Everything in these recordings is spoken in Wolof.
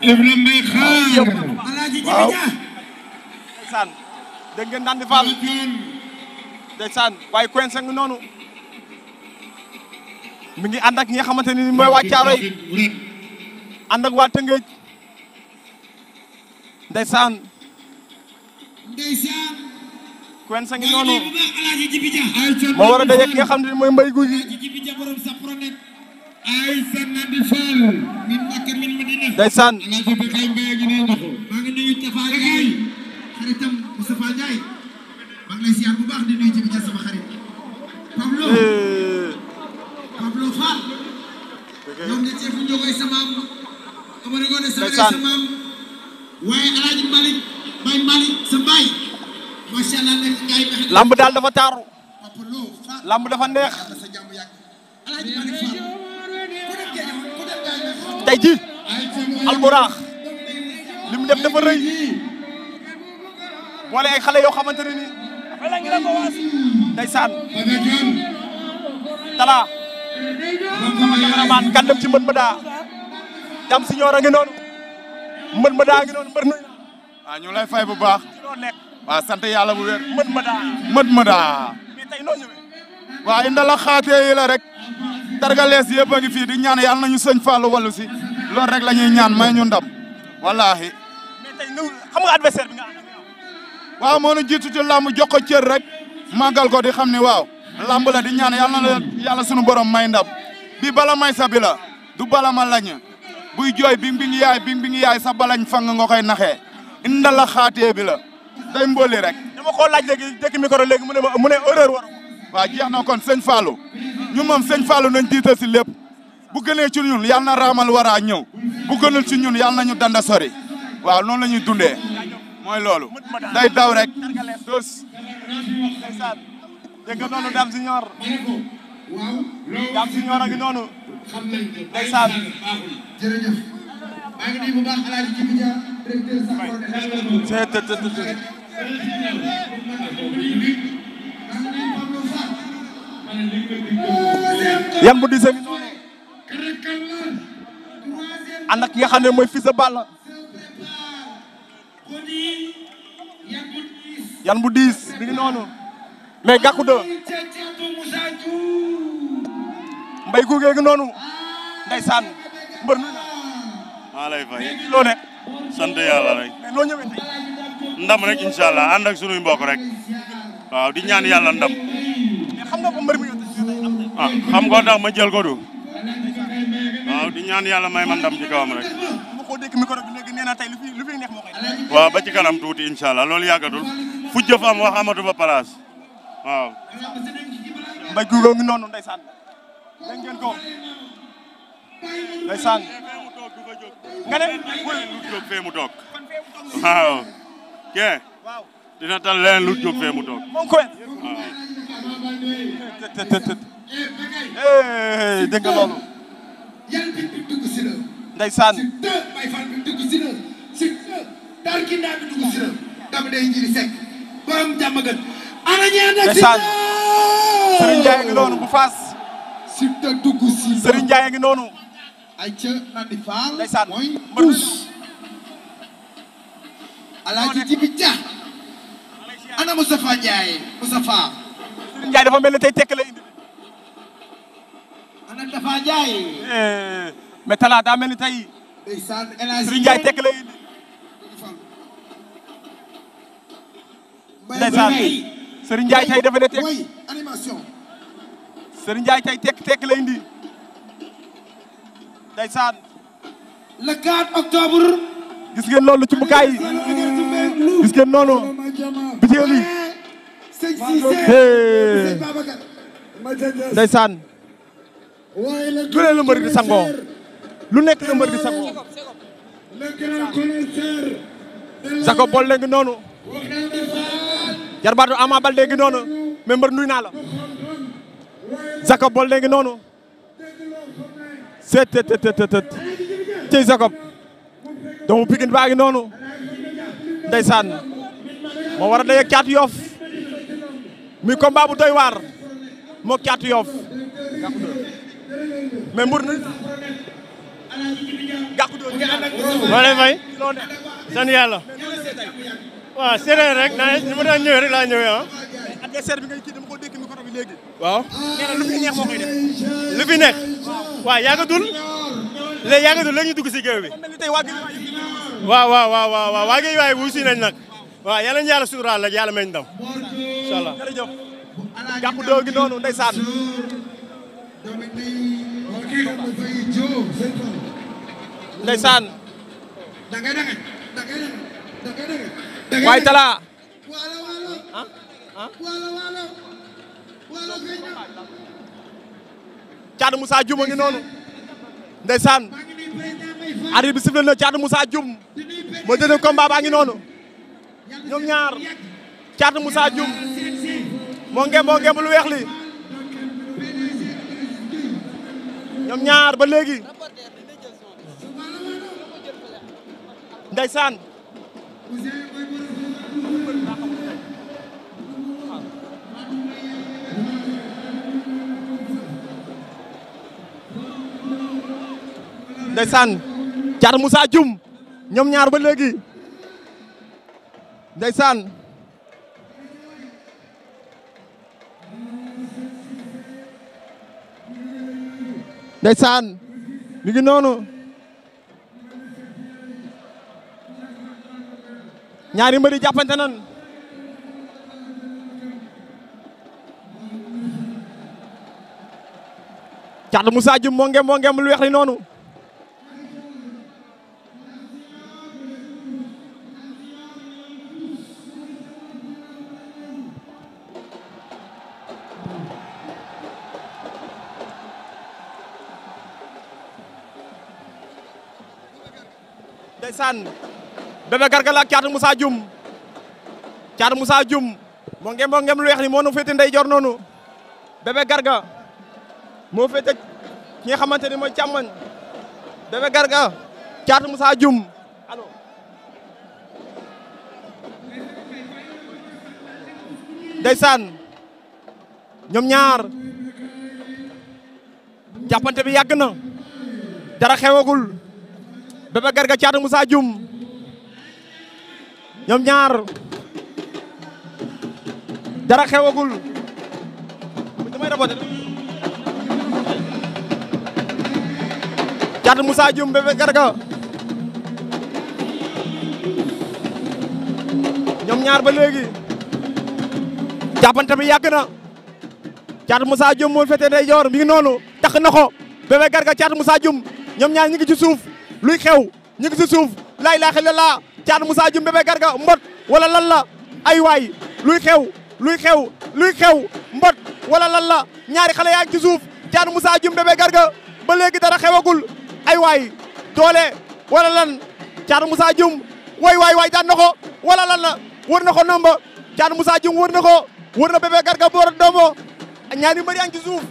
Ibrahima Mbaye xaar. waaw. ndeysaan dégg ngeen Ndandi Fall. ndeysaan waaye Quench ngi noonu. mi ngi ànd ak ñi nga xamante ni mooy waa Caaroy ànd ak waa Tëngéej. ndeysaan. Quench ngi noonu. moo war a daje ki nga xam ne mooy Mbaye Gouy Gui. ndeysaan. maa ngi nuyu Tafa Ndiaye xaritam Moustapha Ndiaye maa ngi lay ziar bu baax di nuyu Jibi Dia sama xarit Pablo Fall yow nga ceefu njogoy sa maam Amari Ngoone sa maam waaye Alaaji Malick Baye Malick sa baay macha Allah nekk ngay mexe lamb daal dafa taaru lamb dafa neex sa jàmm yàgg Alaaji Malick Fall tey ji Alburax li mu def dafa rëy boole ay xale yoo xamante ne nii ndeysaan Talla sama cameraman kan dem ci mbët ma daa jam si ñoor a ngi noonu mbët ma daa ngi noonu mbër nuy waaw ñu lay fay bu baax ci loo nekk waaw sant yàlla bu wér mbët ma daa mët ma daa mais tey noo ñëwee waaw indala xaatee yi la rek targalees yëpp a ngi fii di ñaan yàlla nañu sëñ Fallou wallu si loolu rek la ñuy ñaan may ñu ndam wallaahi mais tey xam nga adversaire bi nga waaw moo nu jiitu ci làmb jox ko cër rek màggal ko di xam ni waaw lamb la di ñaan yàlla na yàlla sunu borom may ndam bi bala may sa bi la du bala ma lañ buy jooy bi ngi yaay sa balañ fang nga koy naxee inda la xaatee bi la day mbóoli rek dama koo laaj léegi jëkki micro léegi mu ne erreur war waaw jeex na kon sëñ Fallou ñu moom sëñ Fallou nañ jiital si lépp bu gënee ci ñun yàlla na raamal waraa ñëw bu gënul ci ñun yàlla nañu danda sori waaw noonu la ñuy dundee mooy loolu day daw rek tos dégg nga noonu Dame Junior Dame Junior a ngi noonu ndeysaan jërëjëf maa ngi nuyu bu baax Alaaji Jibi Dia directeur yan bu diise ngi noonu ànd ak ki nga xam ne mooy Fils de Balla yan bu diis bi ngi noonu mais Gackou 2 Mbaye Gouy Gui ngi noonu ndeysaan mbër nuyu maa lay fay loo ne sant yàlla rek mais loo ñëwee tey ndam rek incha allah ànd ak sunuy mbokk rek waaw di ñaan yàlla ndam mais xam nga ko mbër mi ah xam nga tax ma jël ko du waaw di ñaan yàlla may ma ndam ci kawam rek ma ko dégg micro bi léegi nee na tey lu fi neex moo koy def waaw ba ci kanam tuuti incha allah loolu yàggatul fu jëf am wax amatu fa place waaw Mbaye Gouy Gui ngi noonu ndeysaan dégg ngeen ko ndeysaan nga ne lu jóg fee mu toog waaw ke dina tal leen lu jóg fee mu toog moom ko dégg nga loolu yan bi dugg si la ndeysaan Baye Fall bi dugg si la Tarkinda bi dugg si la dama day jiri sekk borom jàmm gën ana ñaan ak ndeysaan Serigne Ndiaye ngi noonu bu Fass Siteu dugg si Serigne Ndiaye ngi noonu ay ca Nandi Fall ndeysaan mooy puus Alaaji Jibi Dia ana Moustapha Ndiaye Moustapha Serigne Ndiaye dafa mel ne tey tekk la indi ana Tafa Ndiaye mais Talla daa mel ni tey ndeysaan El Hadji Serigne Ndiaye tekk la indi ndeysaan Serigne Ndiaye tey dafa ne tekk way animation Serigne Ndiaye tey tekk la indi ndeysaan le 4 octobre gis ngeen loolu ci bukaay yi gis ngeen noonu biteel yi ndeysaan lu ne la mbër di sangoo lu nekk la mbër di sangoo Jacob Baldé ngi noonu jarbaatu Ama Baldé ngi noonu mais mbër nuy naa la Jacob Baldé ngi noonu seet cey Jacob doomu Pikine baa ngi noonu ndeysaan moo war a daje Caatu Yoff mi combat bu doy waar moo Caatu Yoff mais mbër na Gackou maa lay fay. sant yàlla. waaw séeréer rek naa ni ma daan ñëwee rek laa ñëwee ah. adversaire bi ngay kii dama ko dégg micro bi léegi. waaw. nee na lu fi neex moo koy def. lu fi nekk. waaw yàggatul. léegi ñu dugg si géew bi. waaw waa géej waay wuy si nañ nag. waaw yàlla ñu yàlla suturaal rek yàlla meñ ndam. incha allah jërëjëf. jàpp doo gi noonu ndeysaan. ndeysaan. waaye Talla. Thiatou Moussa Dioum a ngi noonu. ndeysaan. arbitre bi sifflé na Thiatou Moussa Dioum. moo deuxième combat baa ngi noonu. ñoom ñaar. Thiatou Moussa Dioum. moo ngeem lu weex li. ñoom ñaar ba léegi. ndeysaan. ndeysaan. Thiatou Moussa Dioum. ñoom ñaar ba léegi. ndeysaan. ndeysaan. mi ngi noonu. ñaari mbëri jàppante nan. Thiatou Moussa Dioum moo ngem lu weex li noonu. ndeysaan. Bébé Garga la ak Thiatou Moussa Dioum. Thiatou Moussa Dioum moo ngem lu weex li moo nu féete ndeyjoor noonu. Bébé Garga moo féete ki nga xamante ni mooy càmmoñ. Bébé Garga Thiatou Moussa Dioum allo. ndeysaan. ñoom ñaar jàppante bi yàgg na dara xewagul. Bébé Garga Thiatou Moussa Dioum ñoom ñaar dara xewagul. damay raboté. Thiatou Moussa Dioum Bébé Garga ñoom ñaar ba léegi jàppante bi yàgg na. Thiatou Moussa Dioum moo féete ndeyjoor mi ngi noonu tax na ko. Bébé Garga Thiatou Moussa Dioum ñoom ñaar ñu ngi ci suuf. luy xew ñu ngi ci suuf. laa ilaaha illallaah. Thiatou Moussa Dioum Bébé Garga mbot wala lan la ay waay luy xew mbot wala lan la ñaari xale yaa ngi ci suuf. Thiatou Moussa Dioum Bébé Garga ba léegi dara xewagul ay waay doole wala lan. Thiatou Moussa Dioum waay daan na ko wala lan la wër na ko nomba. Thiatou Moussa Dioum wër na ko wër na Bébé Garga boor dombo ñaari mbër yaa ngi ci suuf.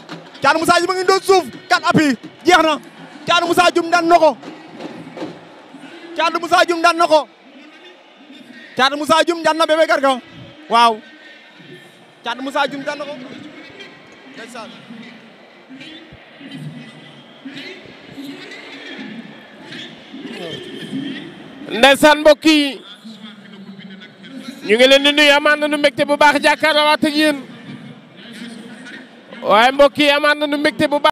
Thiatou Moussa Dioum a ngi doon suuf kat appi jeex na. Thiatou Moussa Dioum daan na ko. Thiatou Moussa Dioum daan na ko. Thiatou Moussa Dioum daan na Bébé Garga waaw. Thiatou Moussa Dioum daan na ko. ndeysaan. ndeysaan mbokk yi ñu ngi leen di nuyu amaan nañu mbégte bu baax jàkkaarloo waat ak yéen waaye mbokk yi amaan nañu mbégte bu baax